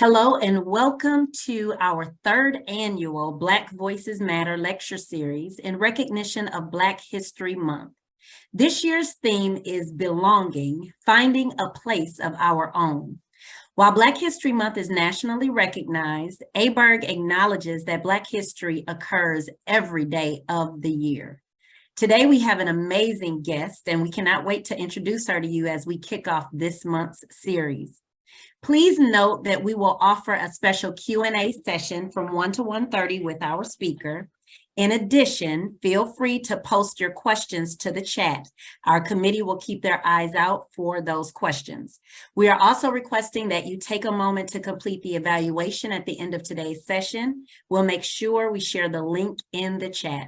Hello and welcome to our third annual Black Voices Matter lecture series in recognition of Black History Month. This year's theme is Belonging, Finding a Place of Our Own. While Black History Month is nationally recognized, ERG acknowledges that Black history occurs every day of the year. Today we have an amazing guest and we cannot wait to introduce her to you as we kick off this month's series. Please note that we will offer a special Q&A session from 1 to 1:30 with our speaker. In addition, feel free to post your questions to the chat. Our committee will keep their eyes out for those questions. We are also requesting that you take a moment to complete the evaluation at the end of today's session. We'll make sure we share the link in the chat.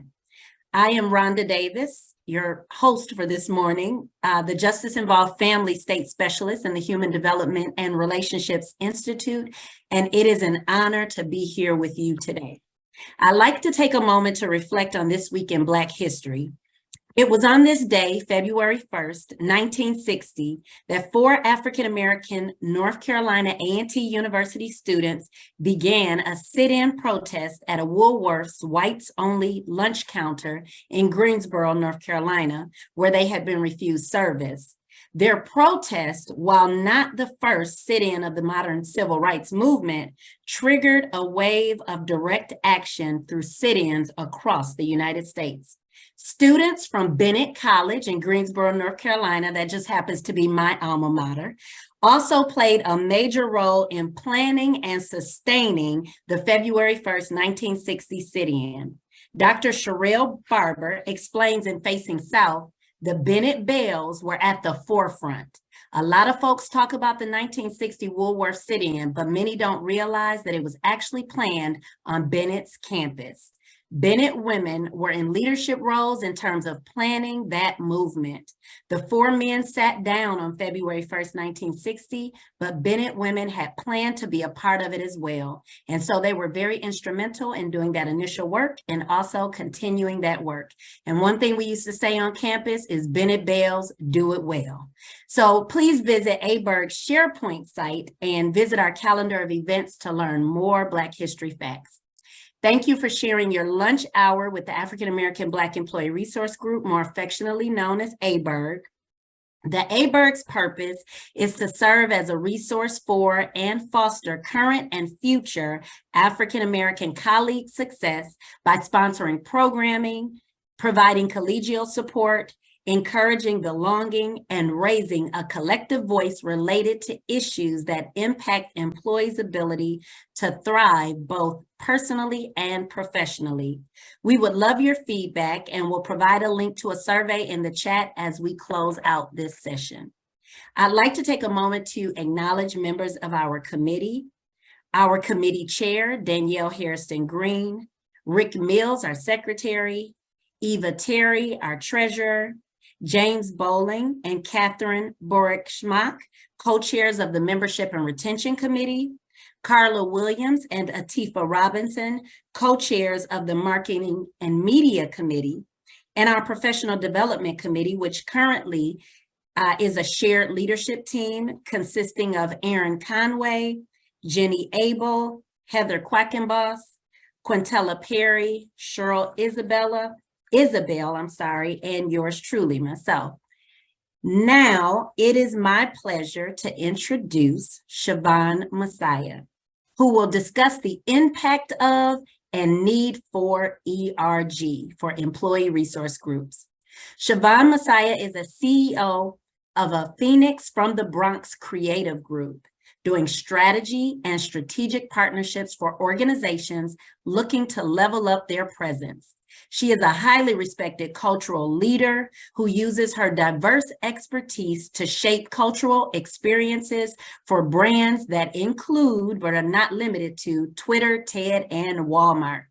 I am Ronda Davis, your host for this morning, the Justice Involved Family State Specialist in the Human Development and Relationships Institute, and it is an honor to be here with you today. I'd like to take a moment to reflect on this week in Black history. It was on this day, February 1st, 1960, that 4 African-American North Carolina A&T University students began a sit-in protest at a Woolworth's whites-only lunch counter in Greensboro, North Carolina, where they had been refused service. Their protest, while not the first sit-in of the modern civil rights movement, triggered a wave of direct action through sit-ins across the United States. Students from Bennett College in Greensboro, North Carolina, that just happens to be my alma mater, also played a major role in planning and sustaining the February 1st, 1960 sit-in. Dr. Sherelle Barber explains in Facing South, the Bennett Bells were at the forefront. A lot of folks talk about the 1960 Woolworth sit-in, but many don't realize that it was actually planned on Bennett's campus. Bennett women were in leadership roles in terms of planning that movement. The 4 men sat down on February 1st, 1960, but Bennett women had planned to be a part of it as well. And so they were very instrumental in doing that initial work and also continuing that work. And one thing we used to say on campus is Bennett Bells, do it well. So please visit ABERG's SharePoint site and visit our calendar of events to learn more Black history facts. Thank you for sharing your lunch hour with the African American Black Employee Resource Group, more affectionately known as ABERG. The ABERG's purpose is to serve as a resource for and foster current and future African American colleague success by sponsoring programming, providing collegial support, encouraging belonging, and raising a collective voice related to issues that impact employees' ability to thrive both personally and professionally. We would love your feedback and will provide a link to a survey in the chat as we close out this session. I'd like to take a moment to acknowledge members of our committee chair, Danielle Hairston Green, Rick Mills, our secretary, Eva Terry, our treasurer, James Bowling and Catherine Borick-Schmack, co-chairs of the Membership and Retention Committee, Carla Williams and Atifa Robinson, co-chairs of the Marketing and Media Committee, and our Professional Development Committee, which currently is a shared leadership team consisting of Aaron Conway, Jenny Abel, Heather Quackenboss, Quintella Perry, Cheryl Isabel, and yours truly, myself. Now, it is my pleasure to introduce Sioban Massiah, who will discuss the impact of and need for ERG, for Employee Resource Groups. Sioban Massiah is a CEO of a Phoenix from the Bronx creative group, doing strategy and strategic partnerships for organizations looking to level up their presence. She is a highly respected cultural leader who uses her diverse expertise to shape cultural experiences for brands that include, but are not limited to, Twitter, TED, and Walmart.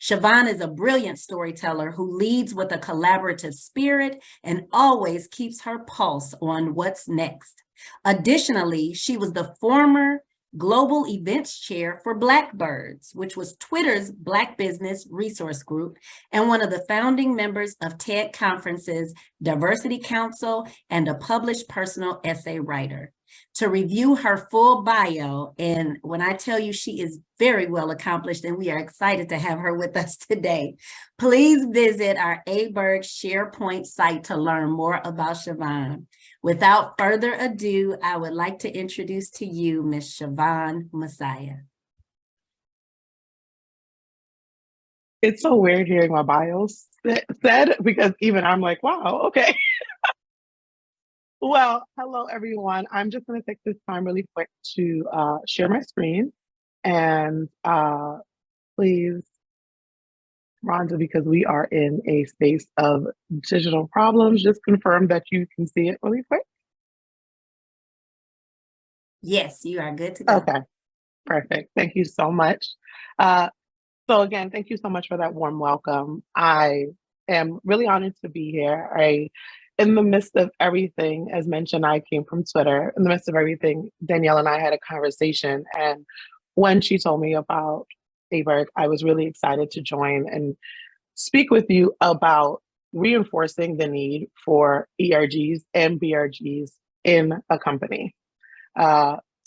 Sioban is a brilliant storyteller who leads with a collaborative spirit and always keeps her pulse on what's next. Additionally, she was the former Global Events Chair for Blackbirds, which was Twitter's Black Business Resource Group, and one of the founding members of TED Conference's Diversity Council, and a published personal essay writer. To review her full bio, and when I tell you she is very well accomplished and we are excited to have her with us today, please visit our ABERG SharePoint site to learn more about Sioban. Without further ado, I would like to introduce to you Ms. Sioban Massiah. It's so weird hearing my bios said because even I'm like, wow, okay. Well, hello everyone. I'm just going to take this time really quick to share my screen and please, Rhonda, because we are in a space of digital problems, just confirm that you can see it really quick. Yes, you are good to go. Okay, perfect. Thank you so much. So again, thank you so much for that warm welcome. I am really honored to be here. In the midst of everything, as mentioned, I came from Twitter. In the midst of everything, Danielle and I had a conversation. And when she told me about ABERG, I was really excited to join and speak with you about reinforcing the need for ERGs and BRGs in a company.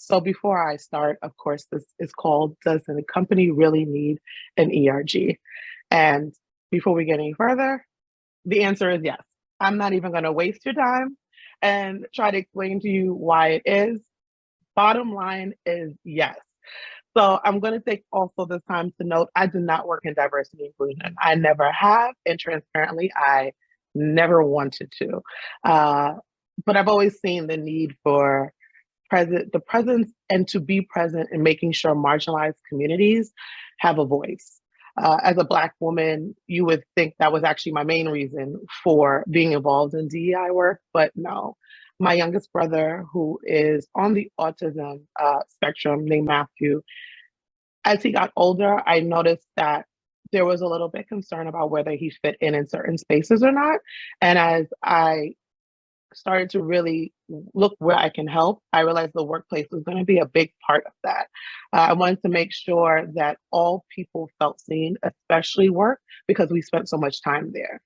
So before I start, of course, this is called, does the company really need an ERG? And before we get any further, the answer is yes. I'm not even going to waste your time and try to explain to you why it is. Bottom line is yes. So I'm going to take also this time to note, I do not work in diversity and inclusion. I never have, and transparently, I never wanted to. But I've always seen the need for the presence and to be present in making sure marginalized communities have a voice. As a Black woman, you would think that was actually my main reason for being involved in DEI work, but no. My youngest brother, who is on the autism spectrum, named Matthew, as he got older, I noticed that there was a little bit concern about whether he fit in certain spaces or not. And as I started to really look where I can help, I realized the workplace was going to be a big part of that. I wanted to make sure that all people felt seen, especially work, because we spent so much time there.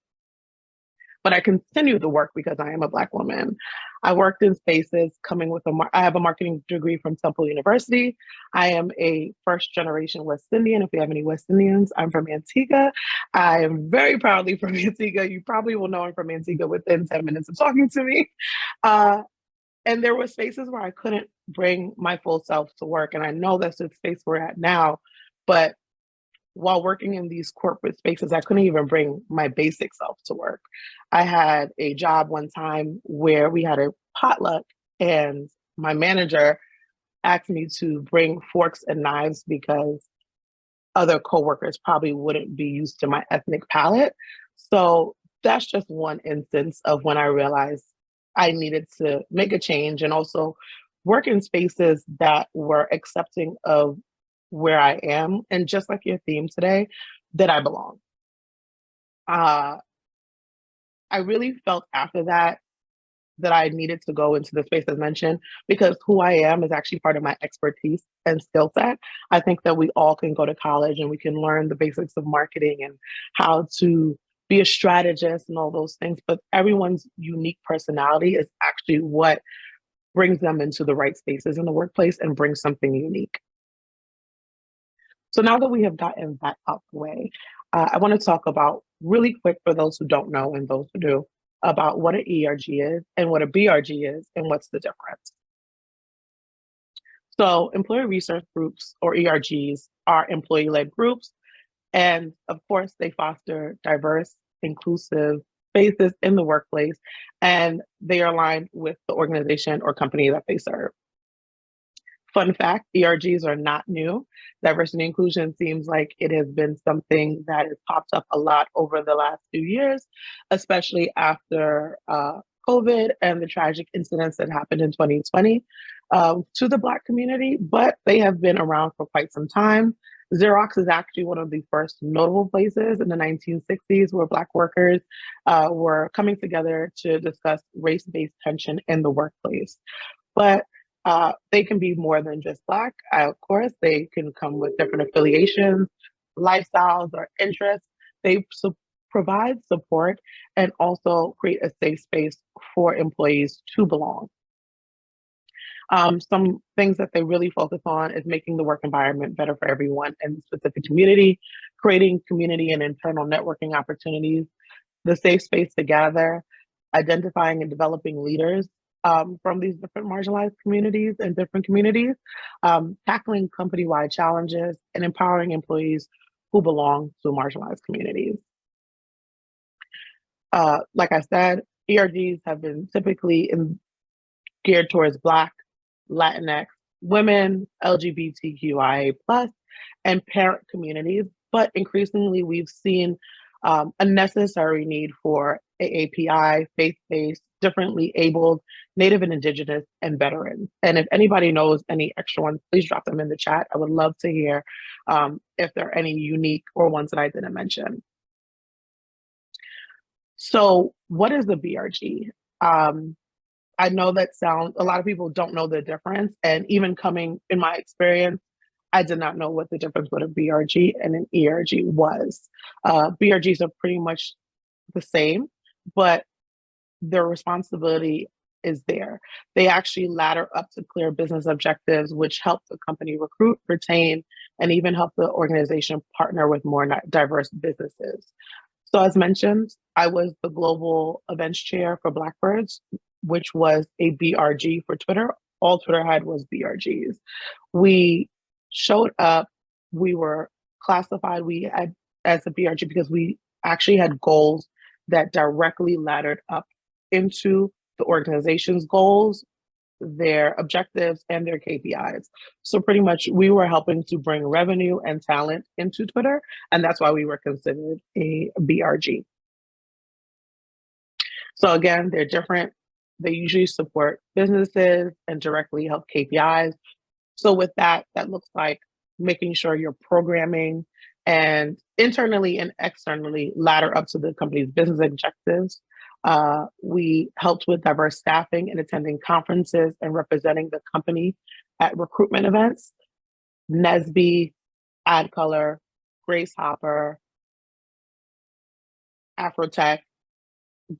But I continued to work because I am a Black woman. I worked in spaces coming with I have a marketing degree from Temple University. I am a first generation West Indian. If you have any West Indians, I'm from Antigua. I am very proudly from Antigua. You probably will know I'm from Antigua within 10 minutes of talking to me. And there were spaces where I couldn't bring my full self to work. And I know that's the space we're at now, but while working in these corporate spaces, I couldn't even bring my basic self to work. I had a job one time where we had a potluck and my manager asked me to bring forks and knives because other coworkers probably wouldn't be used to my ethnic palate. So that's just one instance of when I realized I needed to make a change and also work in spaces that were accepting of where I am, and just like your theme today, that I belong. I really felt after that I needed to go into the space as mentioned, because who I am is actually part of my expertise and skill set. I think that we all can go to college and we can learn the basics of marketing and how to be a strategist and all those things, but everyone's unique personality is actually what brings them into the right spaces in the workplace and brings something unique. So now that we have gotten that out the way, I want to talk about really quick for those who don't know and those who do about what an ERG is and what a BRG is and what's the difference. So employee resource groups or ERGs are employee-led groups. And of course, they foster diverse, inclusive spaces in the workplace, and they are aligned with the organization or company that they serve. Fun fact, ERGs are not new. Diversity and inclusion seems like it has been something that has popped up a lot over the last few years, especially after COVID and the tragic incidents that happened in 2020 to the Black community, but they have been around for quite some time. Xerox is actually one of the first notable places in the 1960s where Black workers were coming together to discuss race-based tension in the workplace. But they can be more than just Black. Of course, they can come with different affiliations, lifestyles, or interests. They provide support and also create a safe space for employees to belong. Some things that they really focus on is making the work environment better for everyone in the specific community, creating community and internal networking opportunities, the safe space to gather, identifying and developing leaders from these different marginalized communities and different communities, tackling company-wide challenges, and empowering employees who belong to marginalized communities. Like I said, ERGs have been typically geared towards Black, Latinx, women, LGBTQIA+, and parent communities, but increasingly we've seen a necessary need for AAPI, faith-based, differently abled, Native and Indigenous, and veterans. And if anybody knows any extra ones, please drop them in the chat. I would love to hear if there are any unique or ones that I didn't mention. So what is the BRG? I know that a lot of people don't know the difference. And even coming in my experience, I did not know what the difference with a BRG and an ERG was. BRGs are pretty much the same, but their responsibility is there. They actually ladder up to clear business objectives, which help the company recruit, retain, and even help the organization partner with more diverse businesses. So as mentioned, I was the global events chair for Blackbirds, which was a BRG for Twitter. All Twitter had was BRGs. We showed up, we were classified as a BRG because we actually had goals that directly laddered up into the organization's goals, their objectives, and their KPIs. So pretty much we were helping to bring revenue and talent into Twitter, and that's why we were considered a BRG. So again, they're different. They usually support businesses and directly help KPIs. So with that, that looks like making sure you're programming and internally and externally ladder up to the company's business objectives. We helped with diverse staffing and attending conferences and representing the company at recruitment events. NESB, AdColor, Grace Hopper, Afrotech.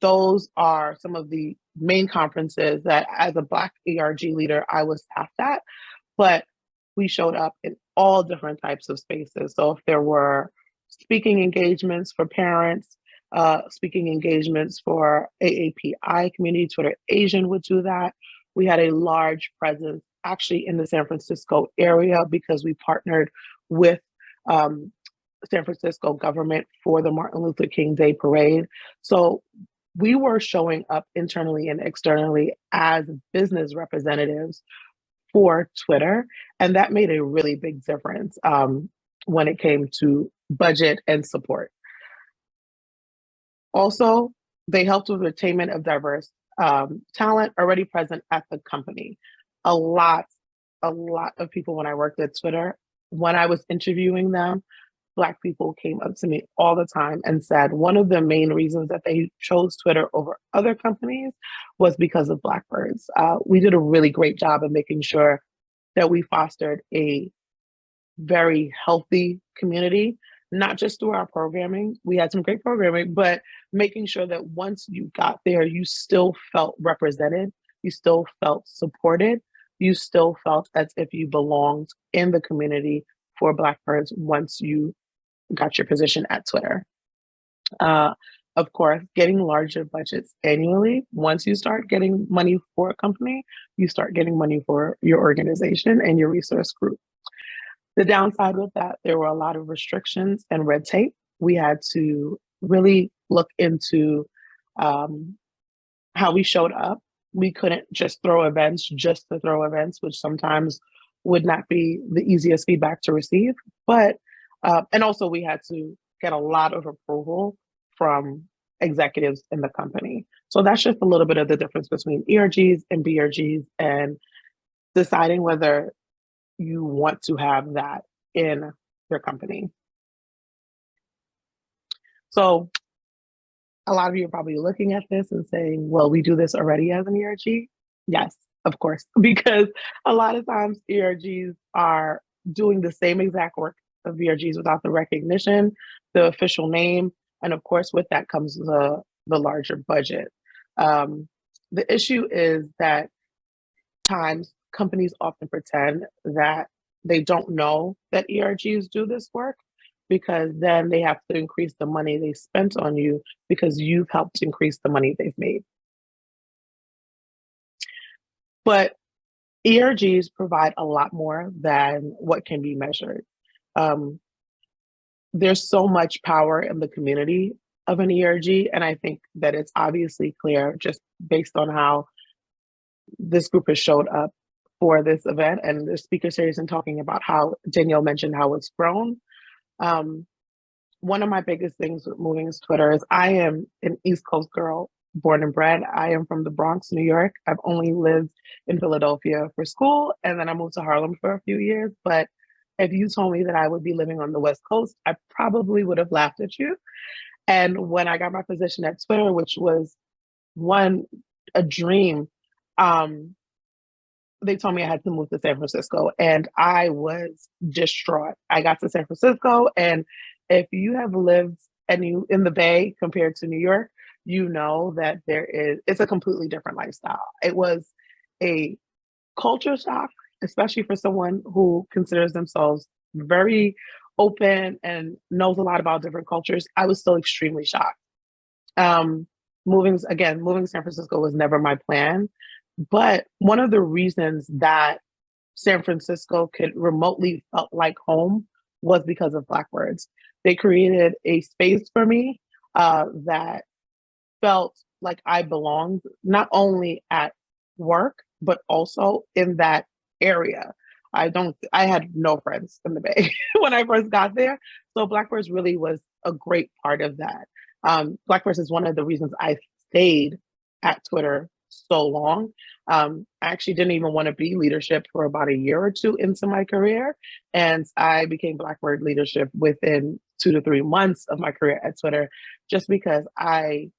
Those are some of the main conferences that as a Black ERG leader, I was staffed at, but we showed up in all different types of spaces. So if there were speaking engagements for parents, speaking engagements for AAPI community, Twitter Asian would do that. We had a large presence actually in the San Francisco area because we partnered with San Francisco government for the Martin Luther King Day Parade. So we were showing up internally and externally as business representatives for Twitter. And that made a really big difference when it came to budget and support. Also, they helped with attainment of diverse talent already present at the company. A lot of people when I worked at Twitter, when I was interviewing them, Black people came up to me all the time and said one of the main reasons that they chose Twitter over other companies was because of Blackbirds. We did a really great job of making sure that we fostered a very healthy community, not just through our programming. We had some great programming, but making sure that once you got there, you still felt represented, you still felt supported, you still felt as if you belonged in the community for Blackbirds once you got your position at Twitter. Of course, getting larger budgets annually. Once you start getting money for a company, you start getting money for your organization and your resource group. The downside with that, there were a lot of restrictions and red tape. We had to really look into how we showed up. We couldn't just throw events just to throw events, which sometimes would not be the easiest feedback to receive. But and also we had to get a lot of approval from executives in the company. So that's just a little bit of the difference between ERGs and BRGs and deciding whether you want to have that in your company. So a lot of you are probably looking at this and saying, well, we do this already as an ERG. Yes, of course, because a lot of times ERGs are doing the same exact work of ERGs without the recognition, the official name, and of course, with that comes the larger budget. The issue is that times companies often pretend that they don't know that ERGs do this work because then they have to increase the money they spent on you because you've helped increase the money they've made. But ERGs provide a lot more than what can be measured. Um, there's so much power in the community of an ERG, and I think that it's obviously clear just based on how this group has showed up for this event and the speaker series and talking about how Danielle mentioned how it's grown. Um, one of my biggest things with moving is Twitter is I am an East Coast girl, born and bred. I am from the Bronx, New York. I've only lived in Philadelphia for school, and then I moved to Harlem for a few years. But if you told me that I would be living on the West Coast, I probably would have laughed at you. And when I got my position at Twitter, which was a dream, um, they told me I had to move to San Francisco, and I was distraught. I got to San Francisco, and if you have lived in the Bay compared to New York, you know that it's a completely different lifestyle. It was a culture shock, especially for someone who considers themselves very open and knows a lot about different cultures. I was still extremely shocked. Um, moving to San Francisco was never my plan. But one of the reasons that San Francisco could remotely felt like home was because of Blackbirds. They created a space for me that felt like I belonged, not only at work, but also in that area. I had no friends in the Bay when I first got there. So Blackbirds really was a great part of that. Blackbirds is one of the reasons I stayed at Twitter so long. I actually didn't even want to be leadership for about a year or two into my career. And I became Blackbird leadership within 2 to 3 months of my career at Twitter, just because I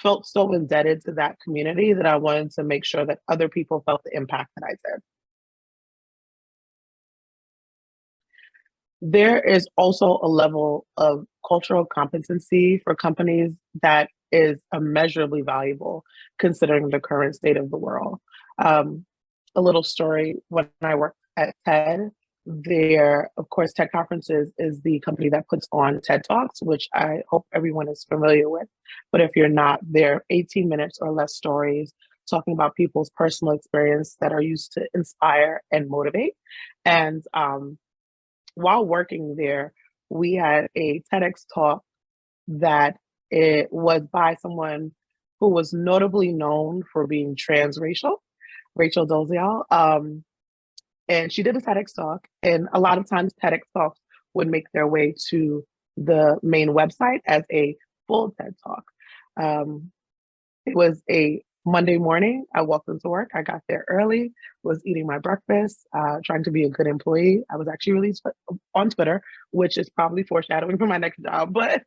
felt so indebted to that community that I wanted to make sure that other people felt the impact that I did. There is also a level of cultural competency for companies that is immeasurably valuable considering the current state of the world. A little story, when I worked at TED, of course, TED Conferences is the company that puts on TED Talks, which I hope everyone is familiar with. But if you're not, they're 18 minutes or less stories talking about people's personal experience that are used to inspire and motivate. And while working there, we had a TEDx talk that it was by someone who was notably known for being transracial, Rachel Dolezal. And she did a TEDx talk, and a lot of times TEDx talks would make their way to the main website as a full TED talk. It was a Monday morning. I walked into work. I got there early, was eating my breakfast, trying to be a good employee. I was actually released on Twitter, which is probably foreshadowing for my next job. But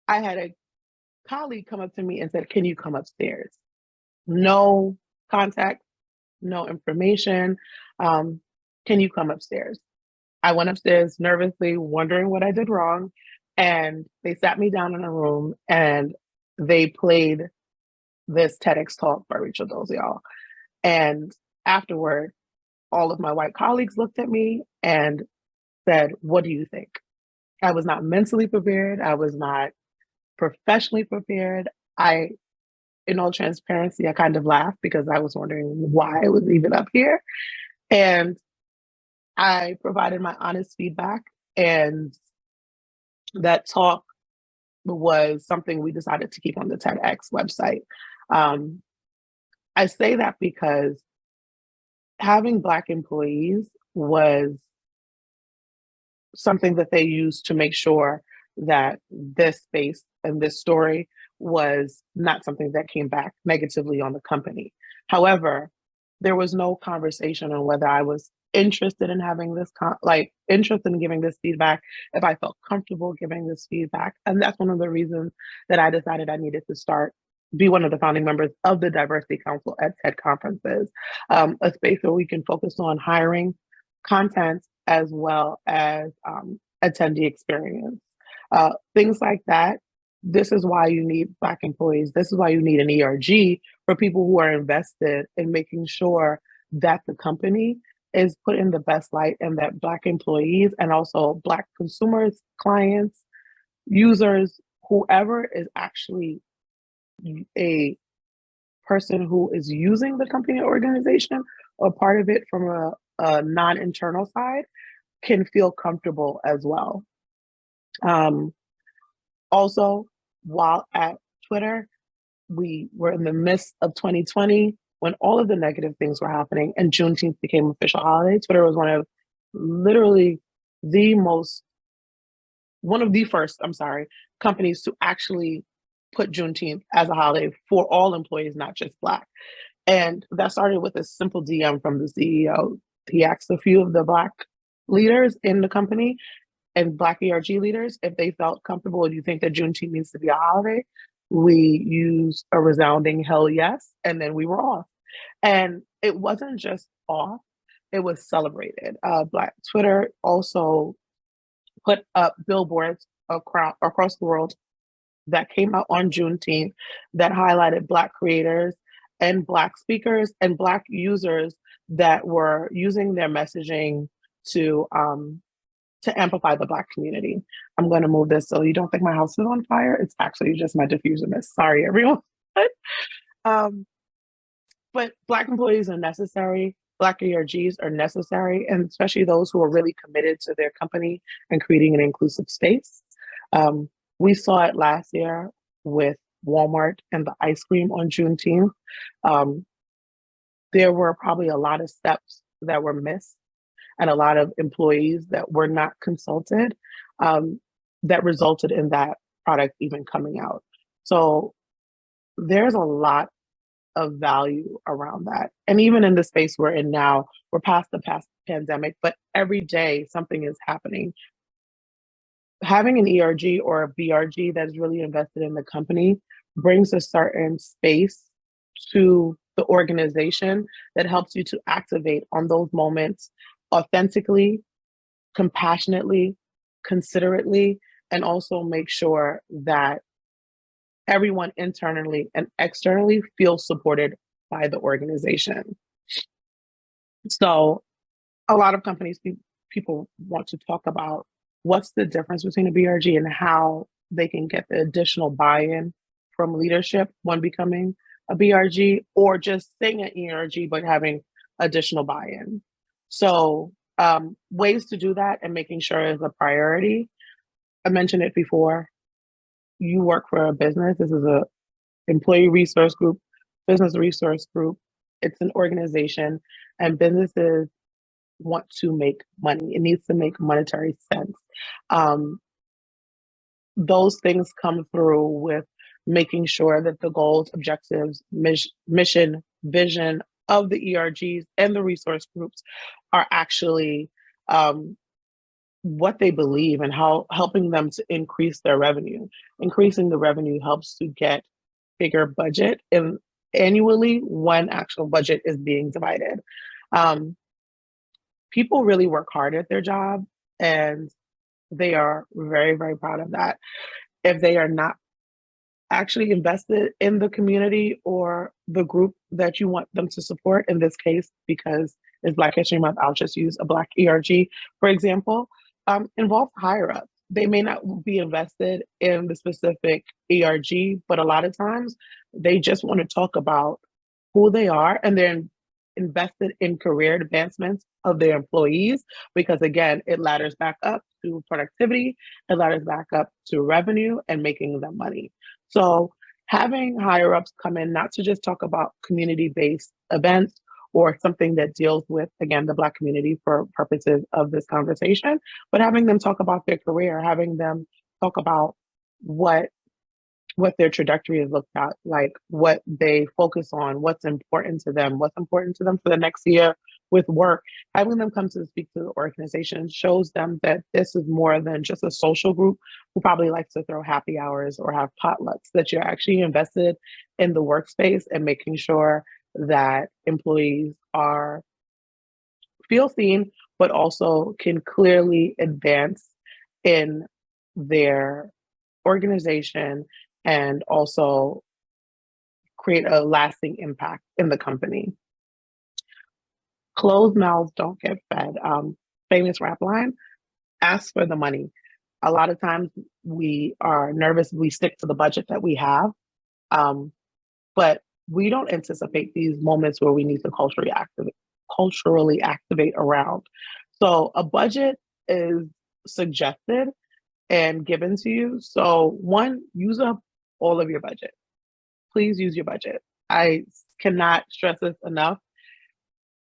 I had a colleague come up to me and said, "Can you come upstairs?" No contact, no information. Can you come upstairs? I went upstairs nervously, wondering what I did wrong. And they sat me down in a room and they played this TEDx talk by Rachel Dolezal. And afterward, all of my white colleagues looked at me and said, "What do you think?" I was not mentally prepared. I was not professionally prepared. In all transparency, I kind of laughed because I was wondering why I was even up here. And I provided my honest feedback, and that talk was something we decided to keep on the TEDx website. I say that because having Black employees was something that they used to make sure that this space and this story was not something that came back negatively on the company. However, there was no conversation on whether I was interested in having this, interested in giving this feedback, if I felt comfortable giving this feedback. And that's one of the reasons that I decided I needed to be one of the founding members of the Diversity Council at TED Conferences, a space where we can focus on hiring, content, as well as attendee experience. Things like that. This is why you need Black employees. This is why you need an ERG for people who are invested in making sure that the company is put in the best light and that Black employees and also Black consumers, clients, users, whoever is actually a person who is using the company or organization or part of it from a non-internal side can feel comfortable as well. Also, while at Twitter, we were in the midst of 2020 when all of the negative things were happening and Juneteenth became official holiday. Twitter was literally one of the first, companies to actually put Juneteenth as a holiday for all employees, not just Black. And that started with a simple DM from the CEO. He asked a few of the Black leaders in the company and Black ERG leaders if they felt comfortable. Do you think that Juneteenth needs to be a holiday? We used a resounding hell yes, and then we were off. And it wasn't just off, it was celebrated. Black Twitter also put up billboards across the world that came out on Juneteenth that highlighted Black creators and Black speakers and Black users that were using their messaging to amplify the Black community. I'm going to move this so you don't think my house is on fire. It's actually just my diffuser mist. Sorry, everyone. But Black employees are necessary. Black ERGs are necessary, and especially those who are really committed to their company and creating an inclusive space. We saw it last year with Walmart and the ice cream on Juneteenth. There were probably a lot of steps that were missed and a lot of employees that were not consulted that resulted in that product even coming out. So there's a lot of value around that. And even in the space we're in now, we're past the pandemic, but every day something is happening. Having an ERG or a BRG that's really invested in the company brings a certain space to the organization that helps you to activate on those moments authentically, compassionately, considerately, and also make sure that everyone internally and externally feels supported by the organization. So a lot of companies, people want to talk about what's the difference between a BRG and how they can get the additional buy-in from leadership when becoming a BRG, or just staying an ERG but having additional buy-in. So ways to do that and making sure is a priority. I mentioned it before. You work for a business. This is a employee resource group, business resource group. It's an organization, and businesses want to make money. It needs to make monetary sense. Those things come through with making sure that the goals, objectives, mission, vision of the ERGs and the resource groups are actually what they believe and how helping them to increase their revenue. Increasing the revenue helps to get bigger budget and annually when actual budget is being divided. People really work hard at their job and they are very, very proud of that. If they are not actually invested in the community or the group that you want them to support, in this case, because it's Black History Month, I'll just use a Black ERG, for example, involve higher ups. They may not be invested in the specific ERG, but a lot of times they just want to talk about who they are and they're invested in career advancements of their employees, because again, it ladders back up to productivity, it ladders back up to revenue and making them money. So having higher ups come in, not to just talk about community-based events or something that deals with, again, the Black community for purposes of this conversation, but having them talk about their career, having them talk about what their trajectory has looked at, like what they focus on, what's important to them for the next year with work. Having them come to speak to the organization shows them that this is more than just a social group who probably likes to throw happy hours or have potlucks, that you're actually invested in the workspace and making sure that employees feel seen, but also can clearly advance in their organization and also create a lasting impact in the company. closed mouths don't get fed. Famous rap line, ask for the money. A lot of times we are nervous, we stick to the budget that we have, but we don't anticipate these moments where we need to culturally activate around. So a budget is suggested and given to you. So one, use up all of your budget. Please use your budget. I cannot stress this enough.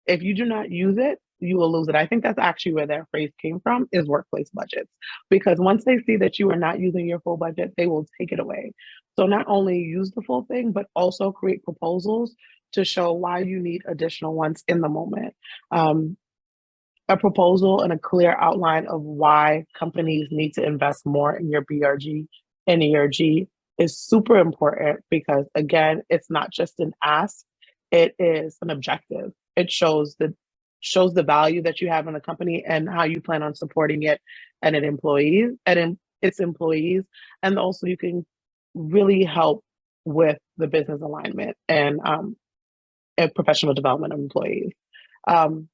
If you do not use it, you will lose it. I think that's actually where that phrase came from, is workplace budgets. Because once they see that you are not using your full budget, they will take it away. So not only use the full thing, but also create proposals to show why you need additional ones in the moment. A proposal and a clear outline of why companies need to invest more in your BRG and ERG is super important because, again, it's not just an ask, it is an objective. It shows the value that you have in the company and how you plan on supporting it and its employees. And also you can really help with the business alignment and professional development of employees. And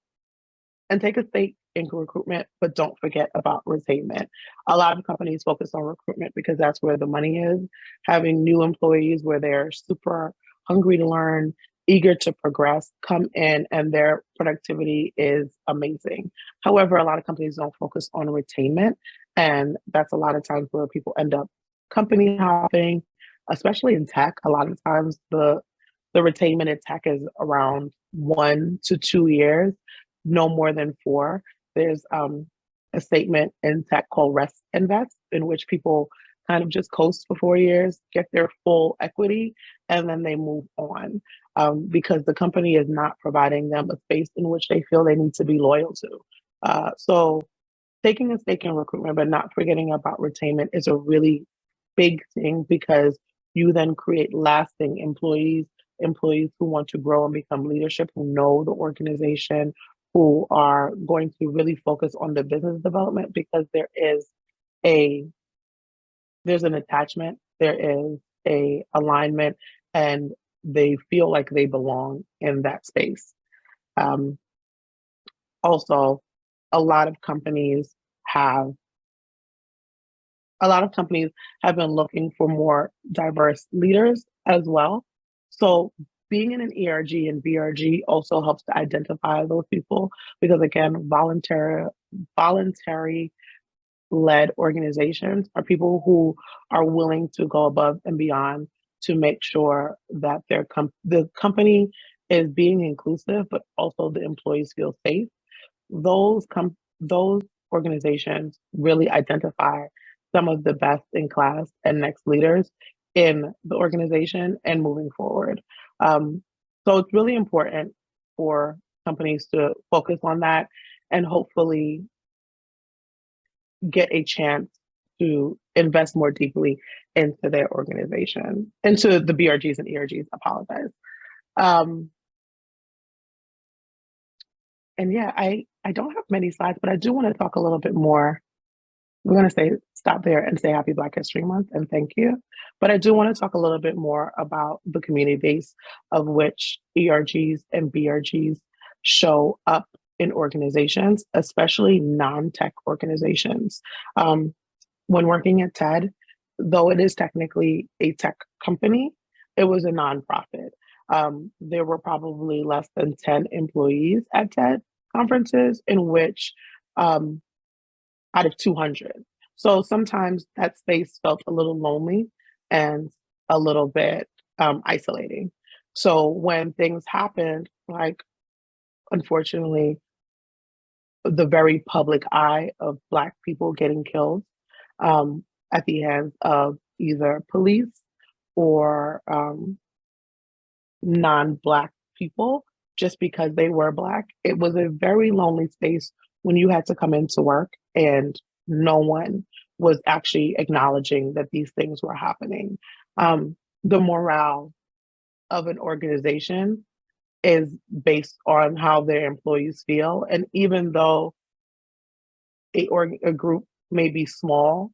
take a stake in recruitment, but don't forget about retainment. A lot of companies focus on recruitment because that's where the money is. Having new employees where they're super hungry to learn, eager to progress, come in and their productivity is amazing. However, a lot of companies don't focus on retainment. And that's a lot of times where people end up company hopping, especially in tech. A lot of times the retainment in tech is around 1 to 2 years, no more than 4. There's a statement in tech called rest invest, in which people kind of just coast for 4 years, get their full equity, and then they move on because the company is not providing them a space in which they feel they need to be loyal to. So taking a stake in recruitment, but not forgetting about retainment is a really big thing because you then create lasting employees who want to grow and become leadership, who know the organization, who are going to really focus on the business development because there's an attachment, there is a alignment, and they feel like they belong in that space. Also, a lot of companies have been looking for more diverse leaders as well. So being in an ERG and BRG also helps to identify those people because, again, voluntary led organizations are people who are willing to go above and beyond to make sure that the company is being inclusive, but also the employees feel safe. Those organizations really identify some of the best in class and next leaders in the organization and moving forward. So it's really important for companies to focus on that and hopefully get a chance to invest more deeply into their organization, into the BRGs and ERGs, apologize. And yeah, I don't have many slides, but I do want to talk a little bit more. We're going to stop there and say Happy Black History Month and thank you. But I do want to talk a little bit more about the community base of which ERGs and BRGs show up in organizations, especially non-tech organizations. When working at TED, though it is technically a tech company, it was a nonprofit. There were probably less than 10 employees at TED conferences in which out of 200. So sometimes that space felt a little lonely and a little bit isolating. So when things happened, like unfortunately, the very public eye of Black people getting killed at the hands of either police or non-Black people just because they were Black, it was a very lonely space when you had to come into work and no one was actually acknowledging that these things were happening. The morale of an organization is based on how their employees feel. And even though a group may be small,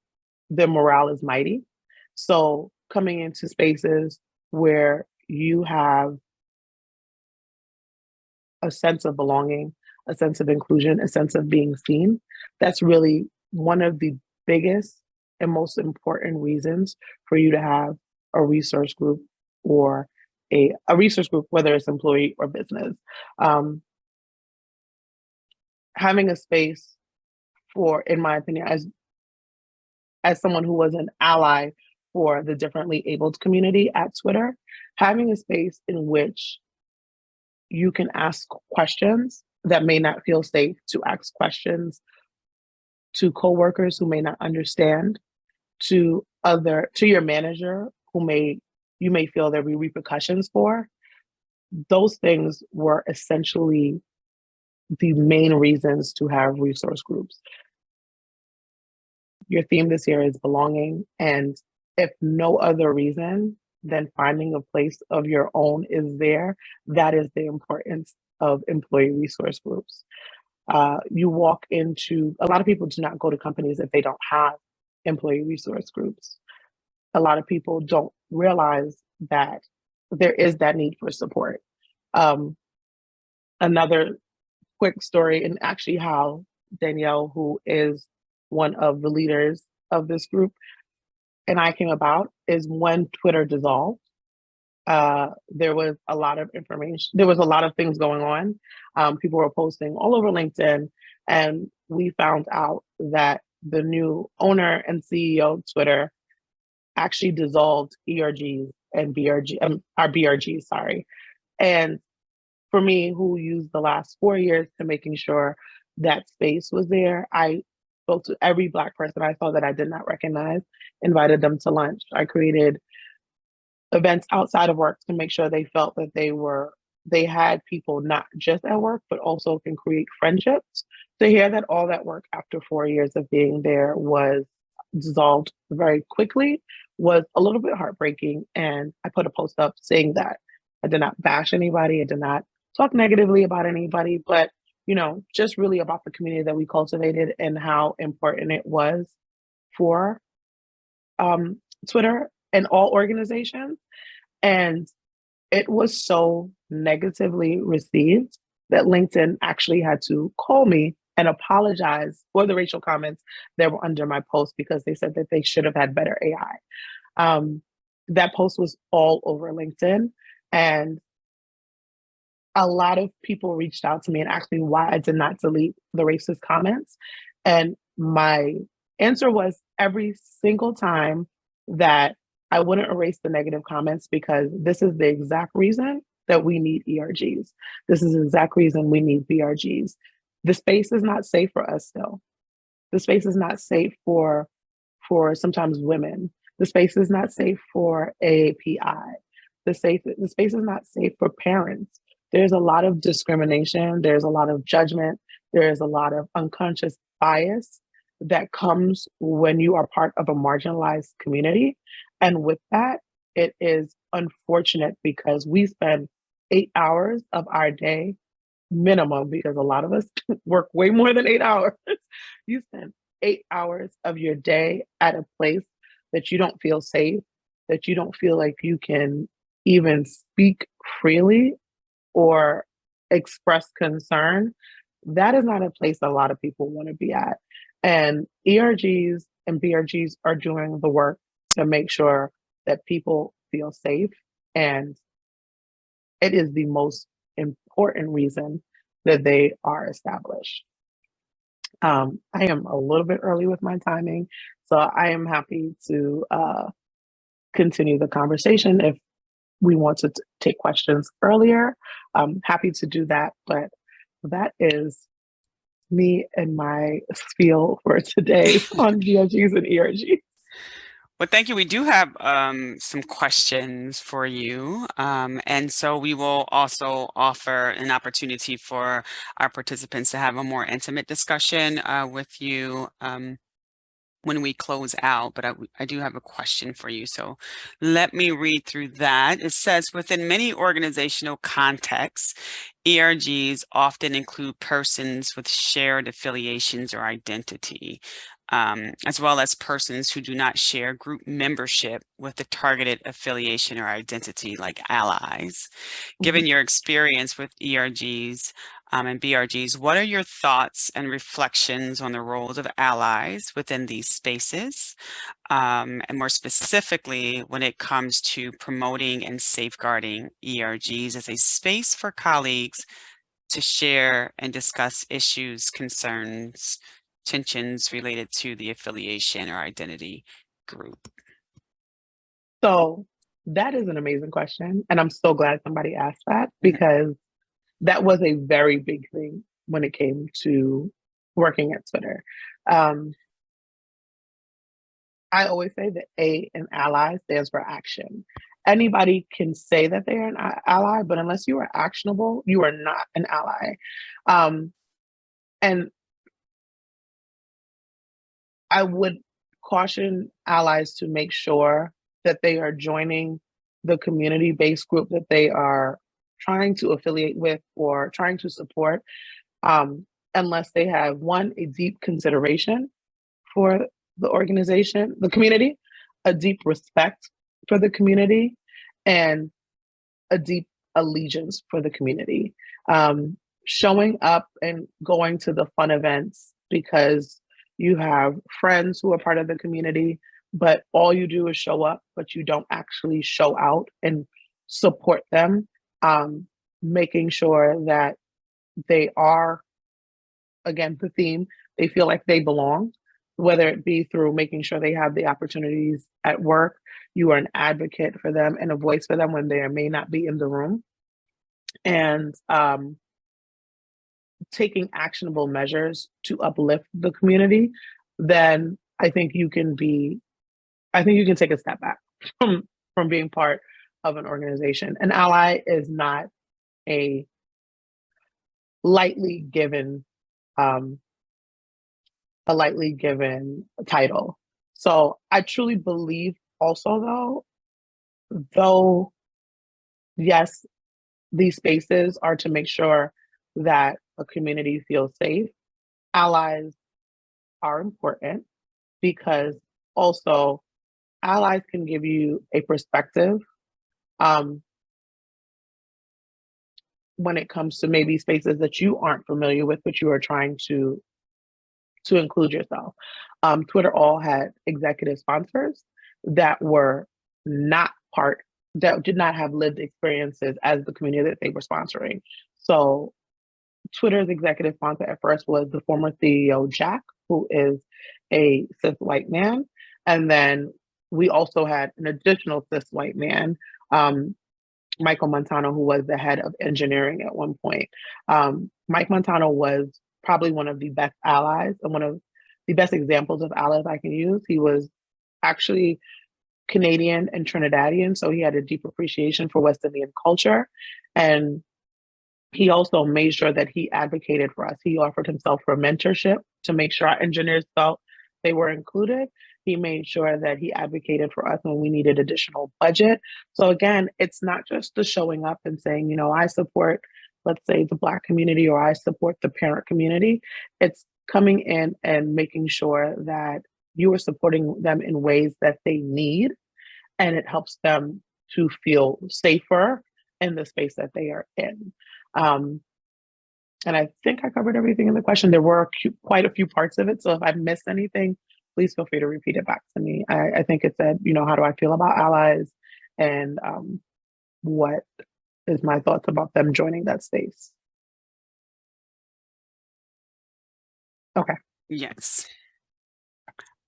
their morale is mighty. So coming into spaces where you have a sense of belonging, a sense of inclusion, a sense of being seen. That's really one of the biggest and most important reasons for you to have a resource group or a resource group, whether it's employee or business. Having a space for, in my opinion, as someone who was an ally for the differently abled community at Twitter, having a space in which you can ask questions that may not feel safe to ask questions to coworkers who may not understand, to your manager you may feel there be repercussions for. Those things were essentially the main reasons to have resource groups. Your theme this year is belonging, and if no other reason than finding a place of your own is there, that is the importance of employee resource groups. You walk into, a lot of people do not go to companies if they don't have employee resource groups. A lot of people don't realize that there is that need for support. Another quick story, and actually how Danielle, who is one of the leaders of this group, and I came about, is when Twitter dissolved. There was a lot of information. There was a lot of things going on. People were posting all over LinkedIn, and we found out that the new owner and CEO of Twitter actually dissolved ERGs and BRGs, sorry. And for me, who used the last 4 years to making sure that space was there, I spoke to every Black person I saw that I did not recognize, invited them to lunch. I created events outside of work to make sure they felt that they had people not just at work, but also can create friendships. To hear that all that work after 4 years of being there was dissolved very quickly was a little bit heartbreaking. And I put a post up saying that I did not bash anybody. I did not talk negatively about anybody, but just really about the community that we cultivated and how important it was for Twitter and all organizations. And it was so negatively received that LinkedIn actually had to call me and apologize for the racial comments that were under my post because they said that they should have had better AI. That post was all over LinkedIn, and a lot of people reached out to me and asked me why I did not delete the racist comments. And my answer was every single time that I wouldn't erase the negative comments because this is the exact reason that we need ERGs. This is the exact reason we need BRGs. The space is not safe for us still. The space is not safe for sometimes women. The space is not safe for AAPI. The space is not safe for parents. There's a lot of discrimination. There's a lot of judgment. There's a lot of unconscious bias that comes when you are part of a marginalized community. And with that, it is unfortunate because we spend 8 hours of our day minimum, because a lot of us work way more than 8 hours. You spend 8 hours of your day at a place that you don't feel safe, that you don't feel like you can even speak freely or express concern. That is not a place a lot of people want to be at. And ERGs and BRGs are doing the work to make sure that people feel safe. And it is the most important reason that they are established. I am a little bit early with my timing, so I am happy to continue the conversation. If we want to take questions earlier, I'm happy to do that, but that is me and my spiel for today on BRGs and ERGs. Well, thank you. We do have some questions for you. And so we will also offer an opportunity for our participants to have a more intimate discussion with you when we close out, but I do have a question for you. So let me read through that. It says, within many organizational contexts, ERGs often include persons with shared affiliations or identity. as well as persons who do not share group membership with the targeted affiliation or identity, like allies. Given your experience with ERGs and BRGs, what are your thoughts and reflections on the roles of allies within these spaces? And more specifically, when it comes to promoting and safeguarding ERGs as a space for colleagues to share and discuss issues, concerns, tensions related to the affiliation or identity group? So that is an amazing question. And I'm so glad somebody asked that, because that was a very big thing when it came to working at Twitter. I always say that A in ally stands for action. Anybody can say that they're an ally, but unless you are actionable, you are not an ally. And I would caution allies to make sure that they are joining the community-based group that they are trying to affiliate with or trying to support, unless they have, one, a deep consideration for the organization, the community, a deep respect for the community, and a deep allegiance for the community. Showing up and going to the fun events because you have friends who are part of the community, but all you do is show up, but you don't actually show out and support them. Making sure that they are, again, the theme, they feel like they belong, whether it be through making sure they have the opportunities at work, you are an advocate for them and a voice for them when they may not be in the room, and taking actionable measures to uplift the community, then I think you can take a step back from being part of an organization. An ally is not a lightly given title. So I truly believe also, though, yes, these spaces are to make sure that a community feels safe, allies are important, because also allies can give you a perspective when it comes to maybe spaces that you aren't familiar with, but you are trying to include yourself. Twitter all had executive sponsors that were not part, that did not have lived experiences as the community that they were sponsoring. So Twitter's executive sponsor at first was the former CEO, Jack, who is a cis white man. And then we also had an additional cis white man, Michael Montano, who was the head of engineering at one point. Mike Montano was probably one of the best allies and one of the best examples of allies I can use. He was actually Canadian and Trinidadian, so he had a deep appreciation for West Indian culture. And he also made sure that he advocated for us. He offered himself for mentorship to make sure our engineers felt they were included. He made sure that he advocated for us when we needed additional budget. So again, it's not just the showing up and saying, I support, let's say, the Black community, or I support the parent community. It's coming in and making sure that you are supporting them in ways that they need, and it helps them to feel safer in the space that they are in. And I think I covered everything in the question. There were quite a few parts of it, so if I missed anything, please feel free to repeat it back to me. I think it said, how do I feel about allies, and what is my thoughts about them joining that space? Okay. Yes.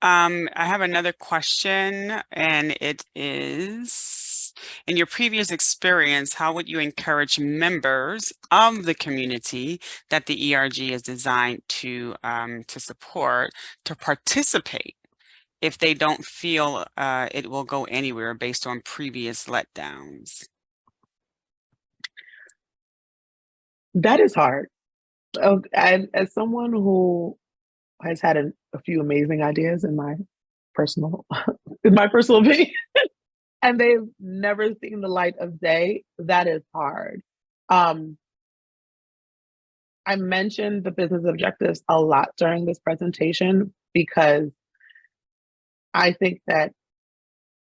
I have another question, and it is, in your previous experience, how would you encourage members of the community that the ERG is designed to support to participate if they don't feel it will go anywhere based on previous letdowns? That is hard. And as someone who has had a few amazing ideas in my personal opinion, and they've never seen the light of day, that is hard. I mentioned the business objectives a lot during this presentation, because I think that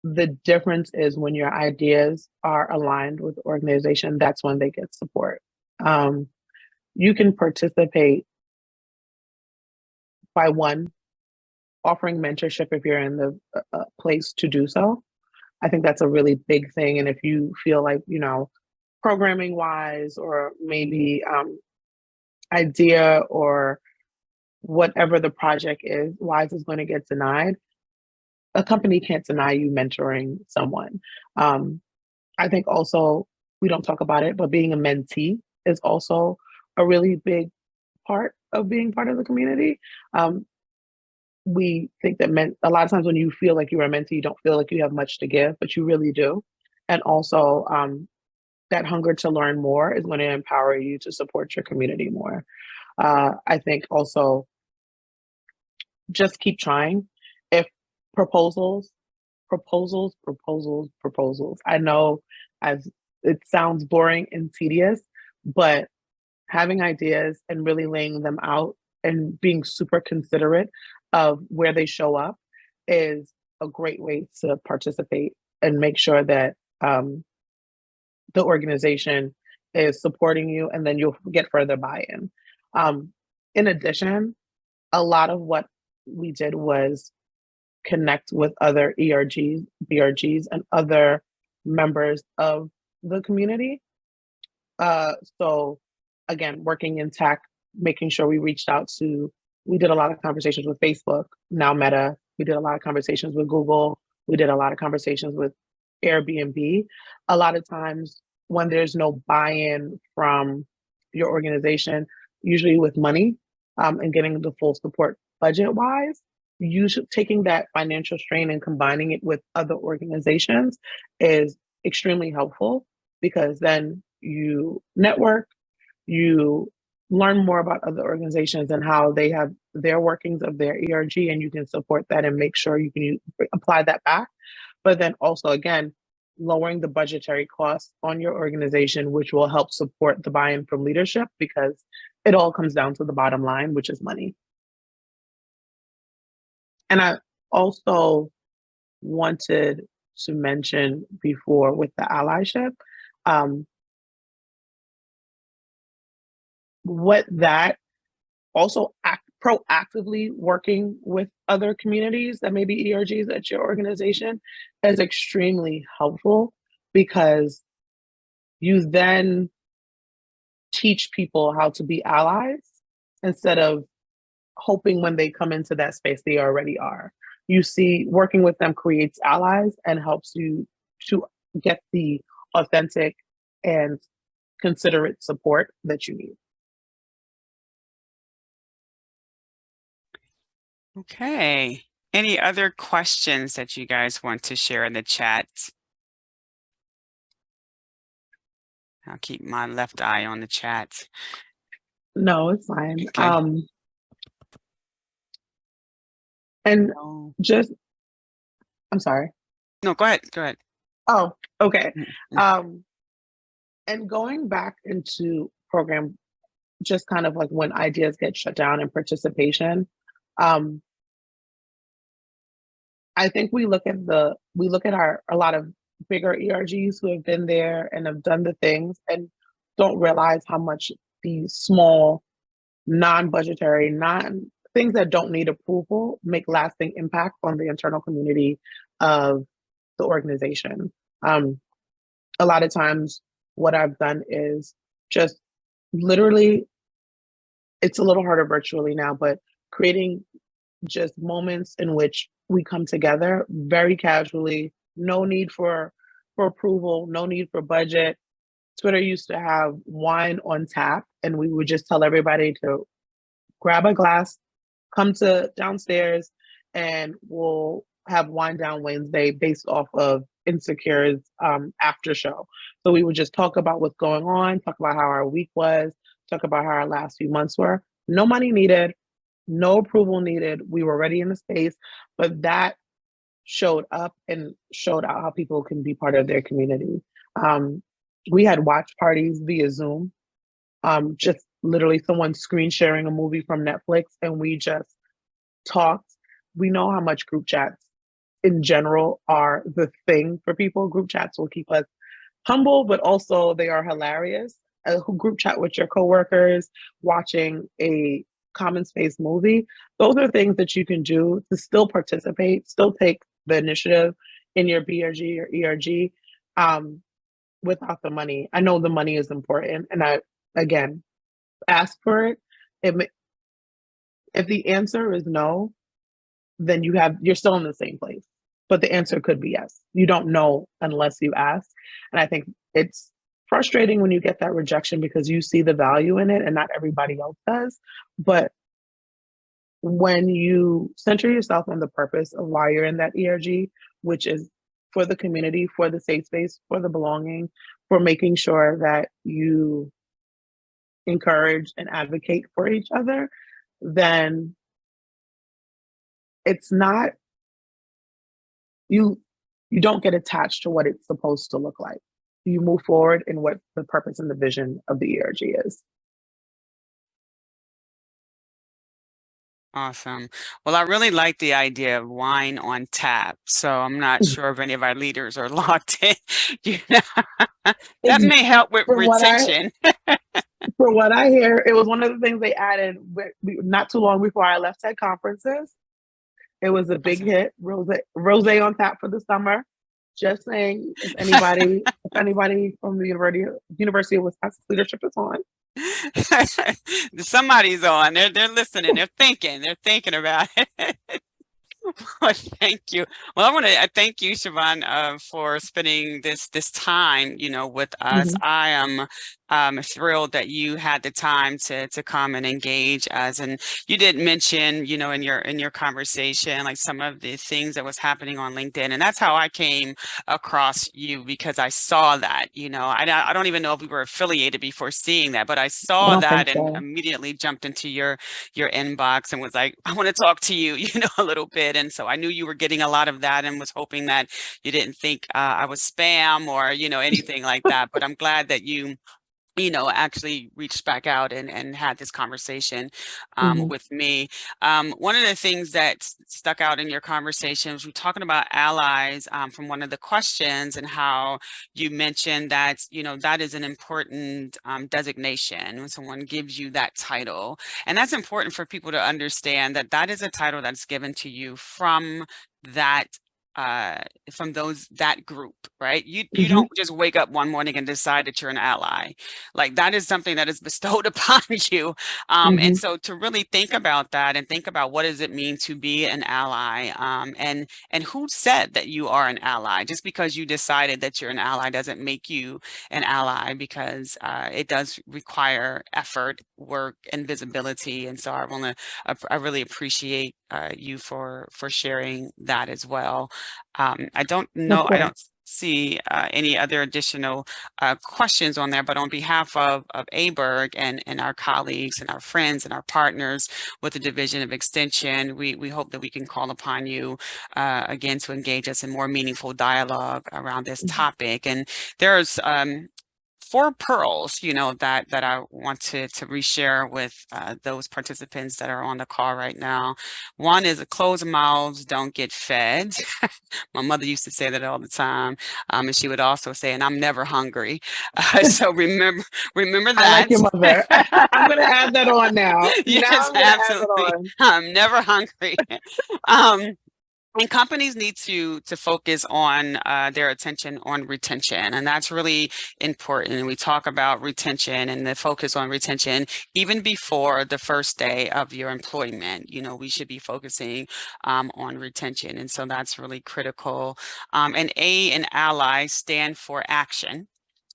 the difference is when your ideas are aligned with the organization, that's when they get support. You can participate by one, offering mentorship if you're in the place to do so. I think that's a really big thing. And if you feel like, programming wise, or maybe idea or whatever the project is, wise is going to get denied, a company can't deny you mentoring someone. I think also, we don't talk about it, but being a mentee is also a really big part of being part of the community. We think that a lot of times when you feel like you're a mentee, you don't feel like you have much to give, but you really do. And also, that hunger to learn more is going to empower you to support your community more. I think also, just keep trying. If proposals, I know as it sounds boring and tedious, but having ideas and really laying them out and being super considerate of where they show up is a great way to participate and make sure that the organization is supporting you, and then you'll get further buy-in. In addition, a lot of what we did was connect with other ERGs, BRGs, and other members of the community. So again, working in tech, making sure we did a lot of conversations with Facebook, now Meta. We did a lot of conversations with Google. We did a lot of conversations with Airbnb. A lot of times when there's no buy-in from your organization, usually with money, and getting the full support budget-wise, taking that financial strain and combining it with other organizations is extremely helpful, because then you network, you learn more about other organizations and how they have their workings of their ERG, and you can support that and make sure you can apply that back. But then also, again, lowering the budgetary costs on your organization, which will help support the buy-in from leadership, because it all comes down to the bottom line, which is money. And I also wanted to mention before with the allyship, what that also proactively working with other communities that may be ERGs at your organization is extremely helpful, because you then teach people how to be allies instead of hoping when they come into that space they already are. You see, working with them creates allies and helps you to get the authentic and considerate support that you need. Okay. Any other questions that you guys want to share in the chat? I'll keep my left eye on the chat. No, it's fine. Okay. And No. I'm sorry. No, go ahead. Go ahead. Oh, okay. Mm-hmm. And going back into program, just kind of like when ideas get shut down and participation, I think we look at a lot of bigger ERGs who have been there and have done the things and don't realize how much these small, non-budgetary, things that don't need approval make lasting impact on the internal community of the organization. A lot of times what I've done is just literally, it's a little harder virtually now, but creating just moments in which we come together very casually, no need for approval, no need for budget. Twitter used to have wine on tap, and we would just tell everybody to grab a glass, come to downstairs, and we'll have Wine Down Wednesday based off of Insecure's after show. So we would just talk about what's going on, talk about how our week was, talk about how our last few months were. No money needed, no approval needed. We were already in the space, but that showed up and showed out how people can be part of their community. We had watch parties via Zoom, just literally someone screen sharing a movie from Netflix, and we just talked, we know how much group chats in general are the thing for people. Group chats will keep us humble, but also they are hilarious. Group chat with your coworkers, watching a common space movie. Those are things that you can do to still participate, still take the initiative in your BRG or ERG without the money. I know the money is important, and I again ask for it. If the answer is no, then you're still in the same place. But the answer could be yes. You don't know unless you ask. And I think it's frustrating when you get that rejection because you see the value in it and not everybody else does. But when you center yourself on the purpose of why you're in that ERG, which is for the community, for the safe space, for the belonging, for making sure that you encourage and advocate for each other, then it's not you don't get attached to what it's supposed to look like. You move forward in what the purpose and the vision of the ERG is. Awesome. Well, I really like the idea of wine on tap. So I'm not sure if any of our leaders are locked in. You know, that It's may help with from what I retention. from what I hear, it was one of the things they added not too long before I left at conferences. It was a big Awesome. hit. Rose on tap for the summer. Just saying, if anybody from the University of Wisconsin leadership is on. Somebody's on. They're listening. They're thinking about it. Well, thank you. Well, I want to thank you, Sioban, for spending this time, with us. Mhm. I am thrilled that you had the time to come and engage us. And you did mention, in your conversation, like some of the things that was happening on LinkedIn, and that's how I came across you because I saw that. I don't even know if we were affiliated before seeing that, but I I saw don't that think and so. immediately jumped into your inbox and was like, I want to talk to you, a little bit. And so I knew you were getting a lot of that and was hoping that you didn't think I was spam or, anything like that. But I'm glad that you actually reached back out and had this conversation Mhm. with me. One of the things that stuck out in your conversation was we were talking about allies from one of the questions and how you mentioned that, that is an important designation when someone gives you that title. And that's important for people to understand that that is a title that's given to you that that group, right? You Mhm. don't just wake up one morning and decide that you're an ally. Like that is something that is bestowed upon you. And Mhm. so to really think about that and think about what does it mean to be an ally, and who said that you are an ally? Just because you decided that you're an ally doesn't make you an ally because it does require effort, work, and visibility. And so I really appreciate you for sharing that as well. I don't Of know, I course. don't see any other additional questions on there, but on behalf of ABERG and our colleagues and our friends and our partners with the Division of Extension, we hope that we can call upon you again to engage us in more meaningful dialogue around this Mhm. topic. And there's four pearls, that I want to reshare with those participants that are on the call right now. One is closed mouths don't get fed. My mother used to say that all the time, and she would also say, "And I'm never hungry." So remember I like that. your mother. I'm gonna add that on now. Now Yes, I'm gonna add that absolutely. on. I'm never hungry. Um, and companies need to focus on their attention on retention, and that's really important. And we talk about retention and the focus on retention even before the first day of your employment. We should be focusing on retention, and so that's really critical. And A and ally stand for action.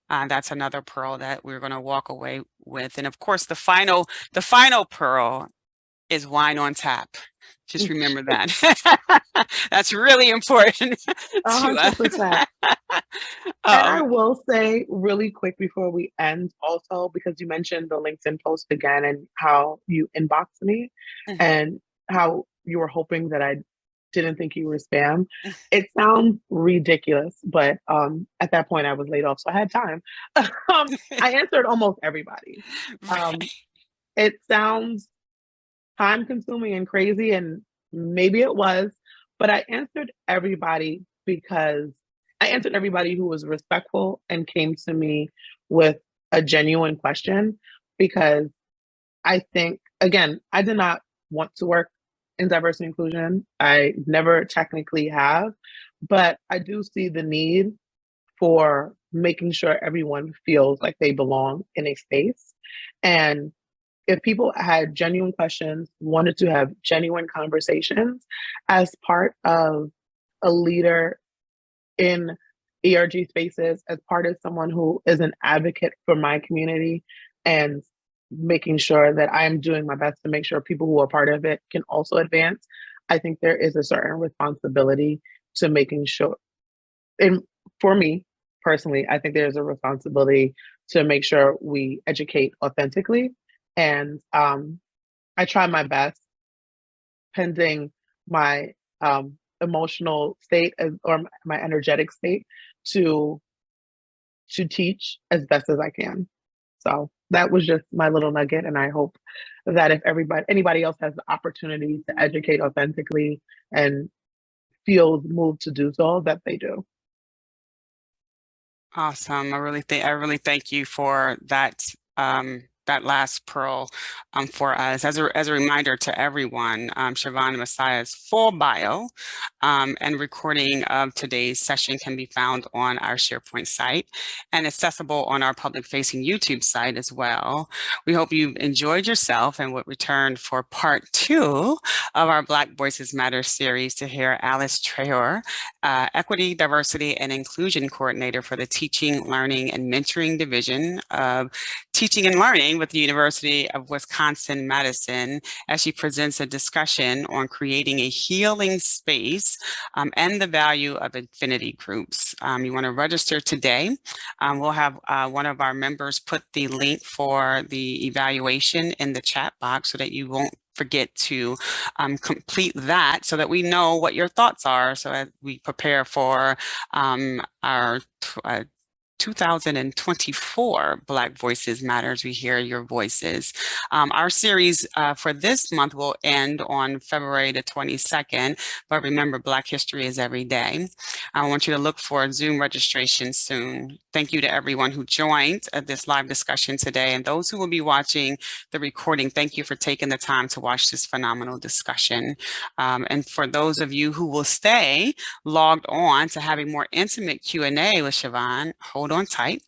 That's another pearl that we're going to walk away with. And of course, the final pearl is wine on tap. Just remember that. That's really important to us. 100%. And I Um, will say really quick before we end also, because you mentioned the LinkedIn post again and how you inboxed me mhm. and how you were hoping that I didn't think you were spam. It sounds ridiculous, but at that point I was laid off, so I had time. I answered almost everybody. Um, Right. it sounds time consuming and crazy, and maybe it was, but I answered everybody because I answered everybody who was respectful and came to me with a genuine question because I think, again, I did not want to work in diversity and inclusion. I never technically have, but I do see the need for making sure everyone feels like they belong in a space. And if people had genuine questions, wanted to have genuine conversations as part of a leader in ERG spaces, as part of someone who is an advocate for my community and making sure that I am doing my best to make sure people who are part of it can also advance, I think there is a certain responsibility to making sure, and for me personally, I think there's a responsibility to make sure we educate authentically. And I try my best, pending my emotional state or my energetic state, to teach as best as I can. So that was just my little nugget, and I hope that if anybody else has the opportunity to educate authentically and feels moved to do so, that they do. Awesome. I really thank you for that that last pearl for us. As a reminder to everyone, Sioban and Massiah's full bio and recording of today's session can be found on our SharePoint site and accessible on our public-facing YouTube site as well. We hope you've enjoyed yourself and would return for part 2 of our Black Voices Matter series to hear Alice Traor, Equity, Diversity, and Inclusion Coordinator for the Teaching, Learning, and Mentoring Division of Teaching and Learning with the University of Wisconsin-Madison, as she presents a discussion on creating a healing space and the value of affinity groups. You want to register today. We'll have one of our members put the link for the evaluation in the chat box so that you won't forget to complete that, so that we know what your thoughts are, so that we prepare for our 2024 Black Voices Matters. We hear your voices. Our series for this month will end on February the 22nd, but remember, Black History is every day. I want you to look for Zoom registration soon. Thank you to everyone who joined this live discussion today, and those who will be watching the recording, thank you for taking the time to watch this phenomenal discussion. And for those of you who will stay logged on to have a more intimate Q&A with Sioban, hold on tight.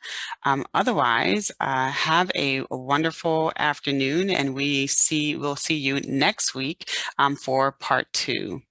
Otherwise, have a wonderful afternoon, and we'll see you next week for part 2.